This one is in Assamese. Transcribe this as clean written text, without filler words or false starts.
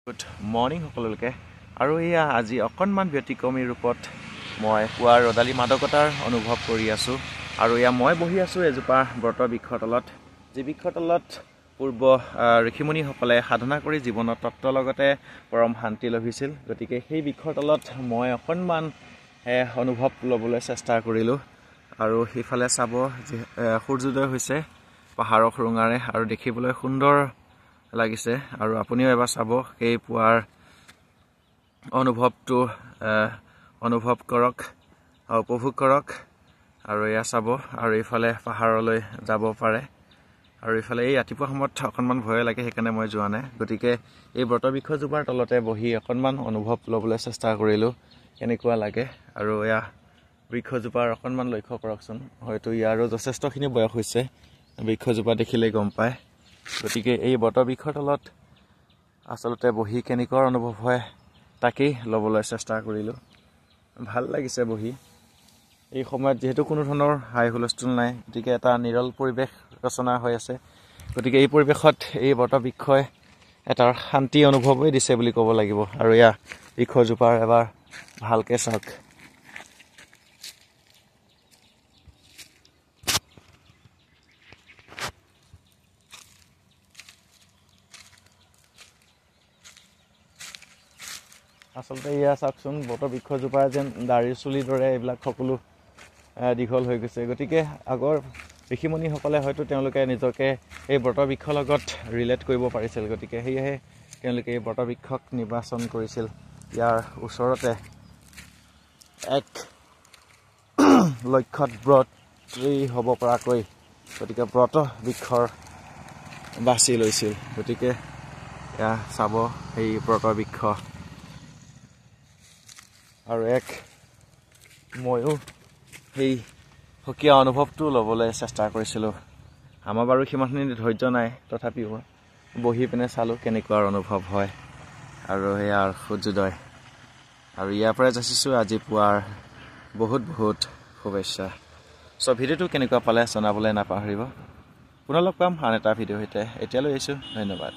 গুড মৰ্ণিং সকলোকে আৰু এয়া আজি অকণমান ব্যতিক্ৰমী ৰূপত মই পুৱাৰ ৰদালি মাদকতাৰ অনুভৱ কৰি আছোঁ আৰু এয়া মই বহি আছোঁ এজোপা ব্ৰত বৃক্ষৰ তলত যি বৃক্ষৰ তলত পূৰ্ব ঋষিমুনিসকলে সাধনা কৰি জীৱনত তত্ত্বৰ লগতে পৰম শান্তি লভিছিল গতিকে সেই বৃক্ষৰ তলত মই অকণমান অনুভৱ ল'বলৈ চেষ্টা কৰিলোঁ আৰু সেইফালে চাব যে সূৰ্যোদয় হৈছে পাহাৰৰ সুৰুঙাৰে আৰু দেখিবলৈ সুন্দৰ লাগিছে আৰু আপুনিও এবাৰ চাব সেই পুৱাৰ অনুভৱটো অনুভৱ কৰক উপভোগ কৰক আৰু এয়া চাব আৰু এইফালে পাহাৰলৈ যাব পাৰে আৰু এইফালে এই ৰাতিপুৱা সময়ত অকণমান ভয় লাগে সেইকাৰণে মই যোৱা নাই গতিকে এই বটবৃক্ষজোপাৰ তলতে বহি অকণমান অনুভৱ ল'বলৈ চেষ্টা কৰিলোঁ কেনেকুৱা লাগে আৰু এয়া বৃক্ষজোপাৰ অকণমান লক্ষ্য কৰকচোন হয়তো ইয়াৰো যথেষ্টখিনি বয়স হৈছে বৃক্ষজোপা দেখিলেই গম পায় গতিকে এই বটবৃক্ষৰ তলত আচলতে বহি কেনেকুৱা অনুভৱ হয় তাকেই ল'বলৈ চেষ্টা কৰিলোঁ ভাল লাগিছে বহি এই সময়ত যিহেতু কোনো ধৰণৰ হাই হুলস্থুল নাই গতিকে এটা নিৰল পৰিৱেশ ৰচনা হৈ আছে গতিকে এই পৰিৱেশত এই বটবৃক্ষই এটা শান্তি অনুভৱেই দিছে বুলি ক'ব লাগিব আৰু এয়া বৃক্ষজোপাৰ এবাৰ ভালকৈ চাওক আচলতে এয়া চাওকচোন বটবৃক্ষজোপাৰ যেন দাঢ়িৰ চুলিৰ দৰে এইবিলাক সকলো দীঘল হৈ গৈছে গতিকে আগৰ ঋষিমুনিসকলে হয়তো তেওঁলোকে নিজকে এই বটবৃক্ষৰ লগত ৰিলেট কৰিব পাৰিছিল গতিকে সেয়েহে তেওঁলোকে এই বটবৃক্ষক নিৰ্বাচন কৰিছিল ইয়াৰ ওচৰতে এক লক্ষ্যত ব্ৰতী হ'ব পৰাকৈ গতিকে ব্ৰত বৃক্ষৰ বাছি লৈছিল গতিকে এয়া চাব সেই বটবৃক্ষ আৰু ময়ো সেই সুকীয়া অনুভৱটো ল'বলৈ চেষ্টা কৰিছিলোঁ আমাৰ বাৰু সিমানখিনি ধৈৰ্য নাই তথাপিও বহি পিনে চালোঁ কেনেকুৱা অনুভৱ হয় আৰু সেয়াৰ সূৰ্যোদয় আৰু ইয়াৰ পৰাই যাচিছোঁ আজি পুৱাৰ বহুত শুভেচ্ছা ভিডিঅ'টো কেনেকুৱা পালে জনাবলৈ নাপাহৰিব পুনৰ লগ পাম আন এটা ভিডিঅ'ৰ সৈতে এতিয়ালৈ আহিছোঁ ধন্যবাদ।